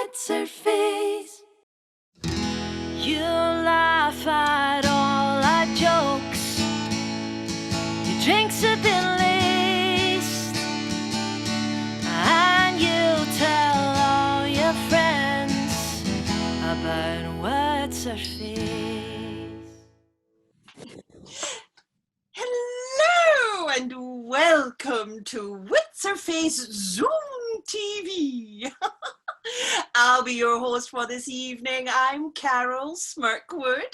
what's her face? You laugh at all our jokes. Your drinks have been laced, and you tell all your friends about what's her face. Hello and welcome to What's Her Face Zoom TV. I'll be your host for this evening. I'm Carole Smirkwood,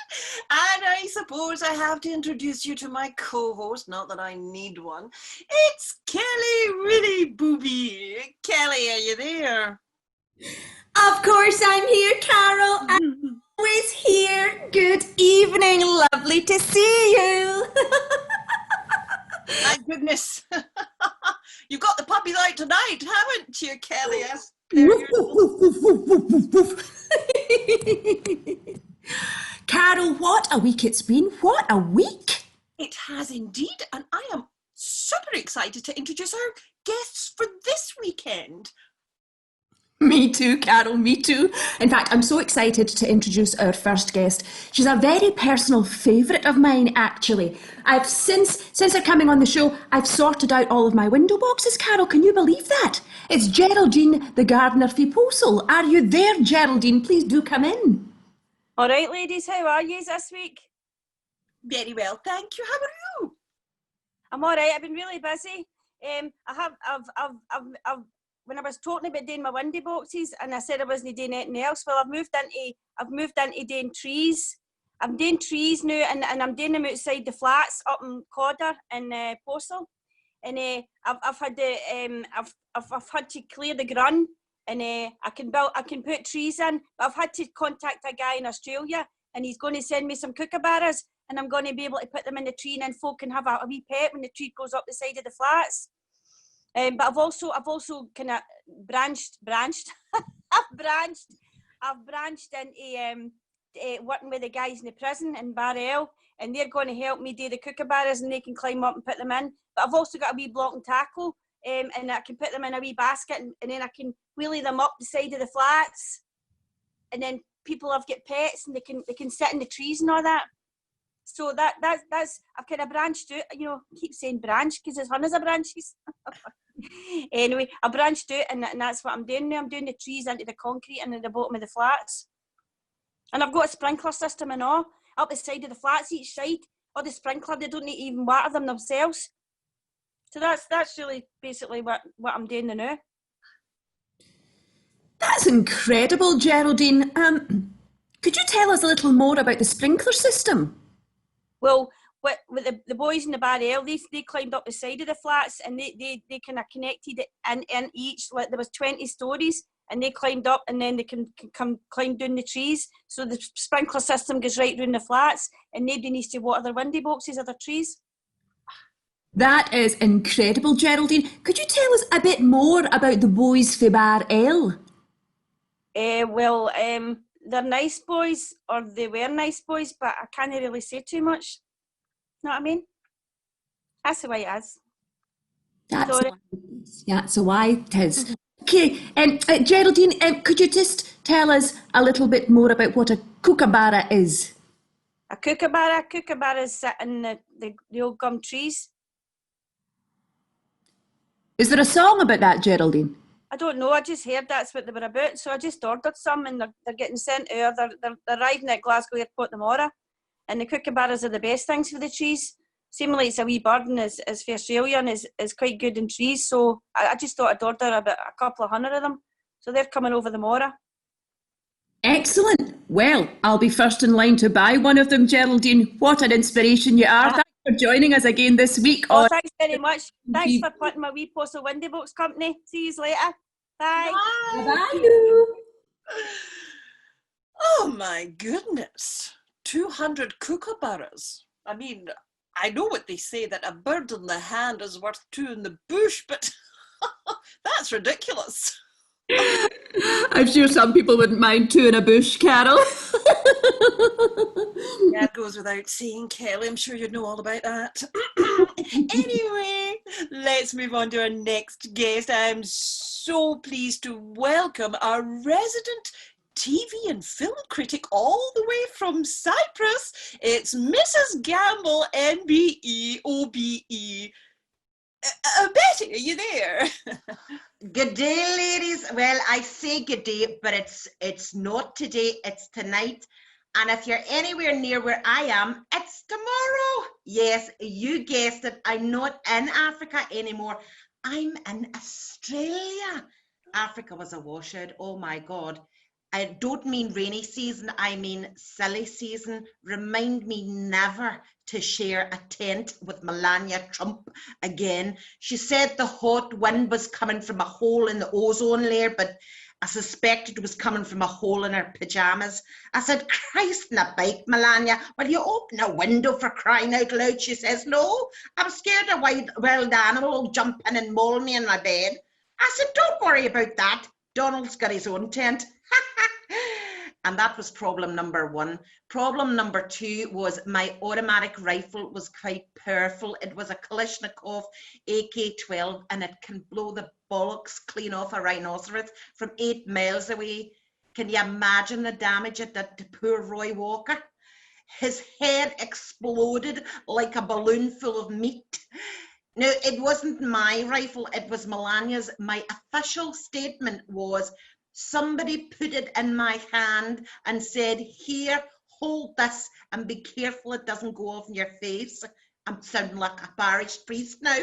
and I suppose I have to introduce you to my co-host, not that I need one. It's Kelly Ruddy Booby. Kelly, are you there? Of course I'm here, Carole. I'm always here. Good evening. Lovely to see you. My goodness. You've got the puppy out tonight, haven't you, Kelly? Carole, what a week it's been. What a week. It has indeed, and I am super excited to introduce our guests for this weekend. Me too, Carole, me too. In fact, I'm so excited to introduce our first guest. She's a very personal favourite of mine, actually. I've since her coming on the show, I've sorted out all of my window boxes, Carole. Can you believe that? It's Geraldine, the gardener for Possil. Are you there, Geraldine? Please do come in. All right, ladies, how are you this week? Very well, thank you. How are you? I'm all right. I've been really busy. When I was talking about doing my window boxes, and I said I wasn't doing anything else, well, I've moved into doing trees. I'm doing trees now, and I'm doing them outside the flats up in Cawdor and Possil. And I've had to clear the ground, and I can put trees in. But I've had to contact a guy in Australia, and he's going to send me some kookaburras, and I'm going to be able to put them in the tree, and then folk can have a wee pet when the tree goes up the side of the flats. But I've also kind of branched. I've branched into working with the guys in the prison in Barrel, and they're going to help me do the kookaburras, and they can climb up and put them in. But I've also got a wee block and tackle, and I can put them in a wee basket, and then I can wheelie them up the side of the flats, and then people have got pets, and they can sit in the trees and all that. So that's I've kind of branched out. You know, I keep saying branch because there's hundreds of branches. Anyway, I branched out, and that's what I'm doing now. I'm doing the trees into the concrete and in the bottom of the flats. And I've got a sprinkler system and all up the side of the flats each side. Or the sprinkler, they don't need to even water them themselves. So that's really basically what I'm doing now. That's incredible, Geraldine. Could you tell us a little more about the sprinkler system? Well, with the boys in the Barrel, they climbed up the side of the flats, and they kind of connected it in each, like there was 20 stories, and they climbed up, and then they can climb down the trees. So the sprinkler system goes right round the flats, and nobody needs to water their window boxes or their trees. That is incredible, Geraldine. Could you tell us a bit more about the boys for Barrel? They're nice boys, or they were nice boys, but I can't really say too much. Know what I mean? That's the way it is. That's why it is. Okay, Geraldine, could you just tell us a little bit more about what a kookaburra is? A kookaburras sit in the old gum trees. Is there a song about that, Geraldine? I don't know, I just heard that's what they were about, so I just ordered some, and they're getting sent out. They're arriving at Glasgow Airport tomorrow, and the kookaburras are the best things for the trees. Seemingly it's a wee bird, and is for Australia, and is quite good in trees, so I just thought I'd order about a couple of hundred of them, so they're coming over tomorrow. Excellent. Well, I'll be first in line to buy one of them, Geraldine. What an inspiration you are. Thanks for joining us again this week. Oh, thanks very much. Thanks for putting my wee Possil window box company. See you later. Bye. Bye. Oh my goodness. 200 kookaburras. I mean, I know what they say, that a bird in the hand is worth two in the bush, but that's ridiculous. I'm sure some people wouldn't mind two in a bush, Carole. That goes without saying, Kelly. I'm sure you'd know all about that. Anyway, let's move on to our next guest. I'm so pleased to welcome our resident TV and film critic all the way from Cyprus. It's Mrs. Gamble, NBE, OBE. Betty, are you there? Good day, ladies. Well, I say good day, but it's not today, it's tonight. And if you're anywhere near where I am, it's tomorrow. Yes, you guessed it. I'm not in Africa anymore. I'm in Australia. Africa was a washout. Oh my God. I don't mean rainy season, I mean silly season. Remind me never to share a tent with Melania Trump again. She said the hot wind was coming from a hole in the ozone layer, but I suspected it was coming from a hole in her pajamas. I said, Christ in a bike, Melania, will you open a window for crying out loud? She says, no, I'm scared a wild animal will jump in and maul me in my bed. I said, don't worry about that. Donald's got his own tent. And that was problem number one. Problem number two was my automatic rifle was quite powerful. It was a Kalashnikov AK-12 and it can blow the bollocks clean off a rhinoceros from 8 miles away. Can you imagine the damage it did to poor Roy Walker? His head exploded like a balloon full of meat. No, it wasn't my rifle, it was Melania's. My official statement was, somebody put it in my hand and said, here, hold this and be careful it doesn't go off in your face. I'm sounding like a parish priest now.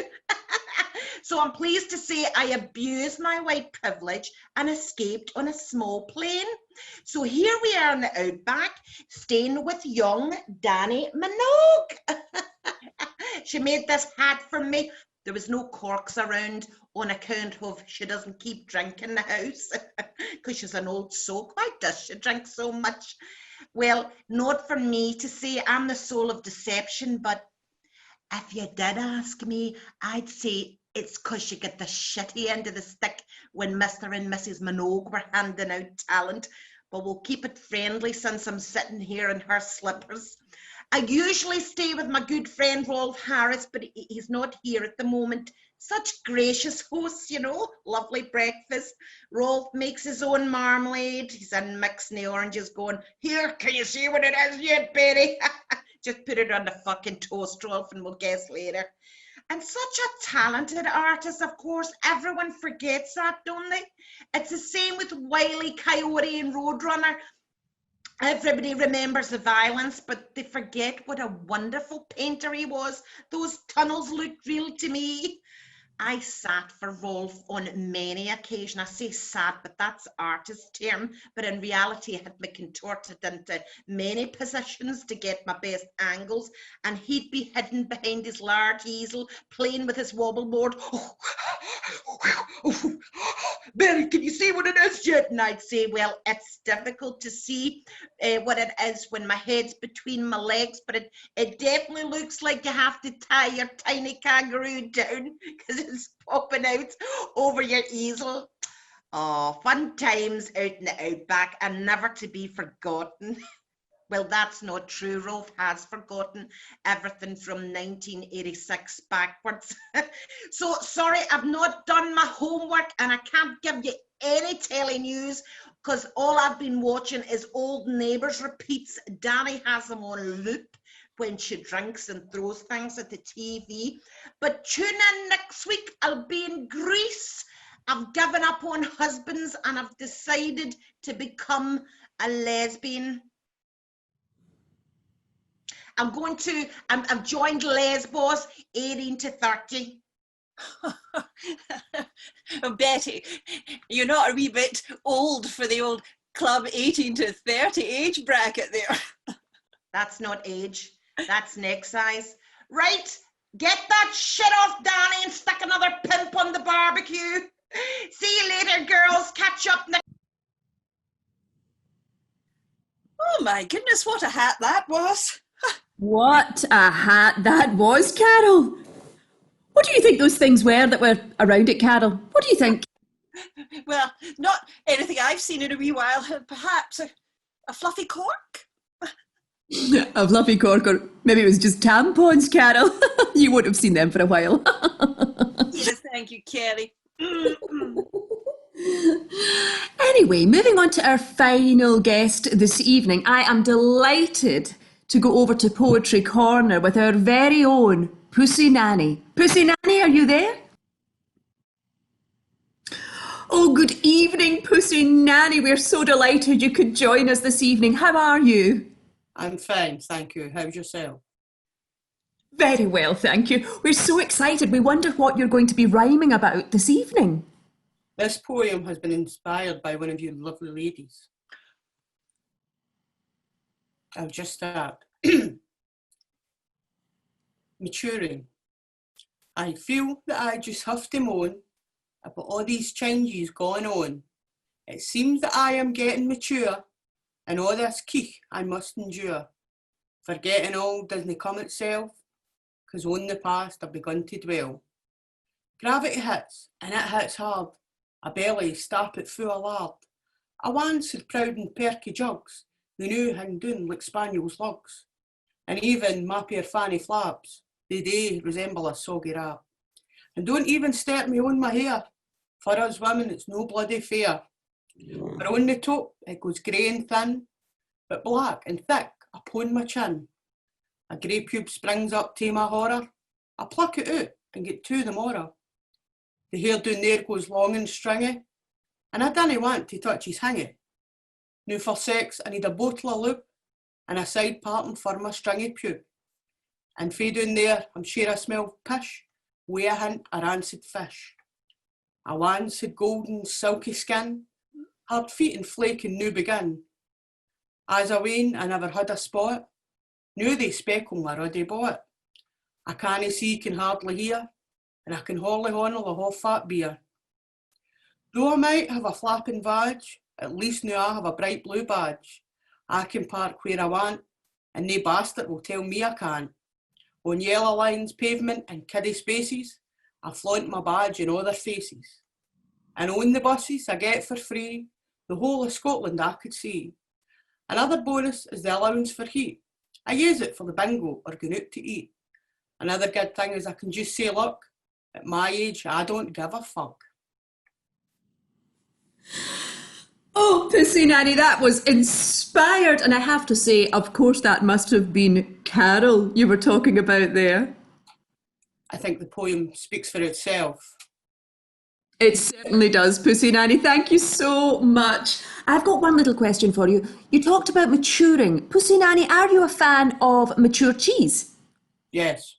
So I'm pleased to say I abused my white privilege and escaped on a small plane. So here we are in the outback, staying with young Danny Minogue. She made this hat for me. There was no corks around on account of she doesn't keep drinking in the house because she's an old soak. Why does she drink so much? Well, not for me to say I'm the soul of deception, but if you did ask me, I'd say it's because you get the shitty end of the stick when Mr. and Mrs. Minogue were handing out talent. But we'll keep it friendly since I'm sitting here in her slippers. I usually stay with my good friend Rolf Harris, but he's not here at the moment. Such gracious hosts, you know, lovely breakfast. Rolf makes his own marmalade. He's unmixing the oranges going, here, can you see what it is yet, Betty? Just put it on the fucking toast, Rolf, and we'll guess later. And such a talented artist, of course. Everyone forgets that, don't they? It's the same with Wile E. Coyote and Roadrunner. Everybody remembers the violence, but they forget what a wonderful painter he was. Those tunnels looked real to me. I sat for Rolf on many occasions. I say sat, but that's artist term. But in reality, I had me contorted into many positions to get my best angles. And he'd be hidden behind his large easel, playing with his wobble board. Betty, can you see what it is yet? And I'd say, well, it's difficult to see what it is when my head's between my legs, but it definitely looks like you have to tie your tiny kangaroo down because it's popping out over your easel. Oh, fun times out in the outback and never to be forgotten. Well, that's not true. Rolf has forgotten everything from 1986 backwards. So, sorry, I've not done my homework and I can't give you any telly news because all I've been watching is Old Neighbours repeats. Danny has them on loop when she drinks and throws things at the TV. But tune in next week. I'll be in Greece. I've given up on husbands and I've decided to become a lesbian. I've joined Lesbos 18 to 30. Betty, you're not a wee bit old for the old club 18 to 30 age bracket there. That's not age, that's neck size. Right, get that shit off Danny and stick another pimp on the barbecue. See you later, girls. Catch up next. Oh my goodness, what a hat that was. What a hat that was, Carole. What do you think those things were that were around it, Carole? What do you think? Well, not anything I've seen in a wee while. Perhaps a fluffy cork? A fluffy cork, or maybe it was just tampons, Carole. You wouldn't have seen them for a while. Yes, thank you, Kelly. Anyway, moving on to our final guest this evening, I am delighted to go over to Poetry Corner with our very own Pussy Nanny. Pussy Nanny, are you there? Oh, good evening, Pussy Nanny. We're so delighted you could join us this evening. How are you? I'm fine, thank you. How's yourself? Very well, thank you. We're so excited. We wonder what you're going to be rhyming about this evening. This poem has been inspired by one of you lovely ladies. I'll just start. Maturing. I feel that I just have to moan about all these changes going on. It seems that I am getting mature, and all this keech I must endure. Forgetting all doesn't come itself, 'cause on the past I've begun to dwell. Gravity hits, and it hits hard. A belly stap it full of lard. I once had proud and perky jugs, who now hang down like spaniels' lugs. And even my pair fanny flaps, they do resemble a soggy wrap. And don't even start me on my hair, for us women it's no bloody fair. For on the top it goes grey and thin, but black and thick upon my chin. A grey pube springs up to my horror. I pluck it out and get to the morrow. The hair down there goes long and stringy, and I dinna want to touch his hingy. Now for sex I need a bottle of lube, and a side parting for my stringy pube. And fae down there I'm sure I smell pish, wi' a hint of rancid fish. I once had golden silky skin, hard feet and flaking now begin. As a wane I never had a spot, now they speckle my ruddy bot. I canna see, can hardly hear, and I can hardly handle a half fat beer. Though I might have a flapping vag, at least now I have a bright blue badge. I can park where I want, and nae bastard will tell me I can't. On yellow lines, pavement and kiddie spaces, I flaunt my badge in all their faces. And on the buses I get for free, the whole of Scotland I could see. Another bonus is the allowance for heat. I use it for the bingo or going out to eat. Another good thing is I can just say, look, at my age, I don't give a fuck. Oh, Pussy Nanny, that was inspired. And I have to say, of course, that must have been Carole you were talking about there. I think the poem speaks for itself. It certainly does, Pussy Nanny. Thank you so much. I've got one little question for you. You talked about maturing. Pussy Nanny, are you a fan of mature cheese? Yes.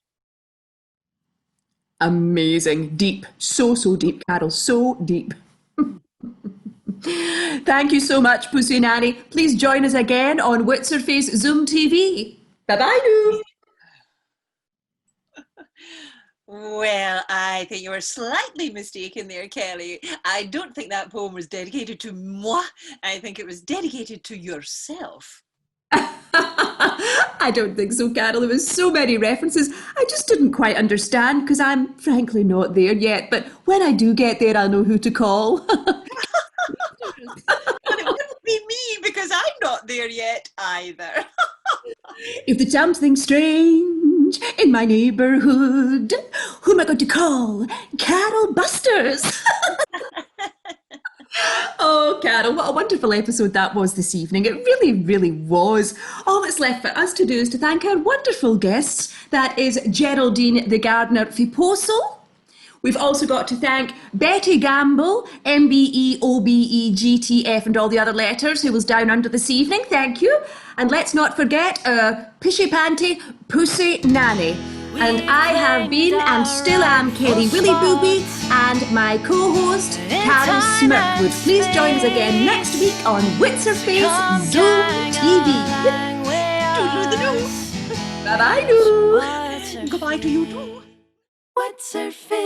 Amazing. Deep. So deep, Carole. So deep. Thank you so much, Pussy Nanny. Please join us again on What's Her Face Zoom TV. Bye-bye now. Well, I think you were slightly mistaken there, Kelly. I don't think that poem was dedicated to moi. I think it was dedicated to yourself. I don't think so, Carole. There was so many references. I just didn't quite understand because I'm frankly not there yet. But when I do get there, I'll know who to call. And it wouldn't be me because I'm not there yet either. If there's something strange in my neighbourhood, who am I going to call? Carole Busters. Oh, Carole, what a wonderful episode that was this evening. It really, really was. All that's left for us to do is to thank our wonderful guests. That is Geraldine the gardener for Possil. We've also got to thank Betty Gamble, MBEOBEGTF and all the other letters, who was down under this evening. Thank you. And let's not forget our Pishy Panty Pussy Nanny. And I have been and still am Kerry Willy Booby and my co-host Carole Smirkwood. Please join us again next week on What's Her Face Zoom TV. Bye-bye, do. Goodbye to you too. What's her face?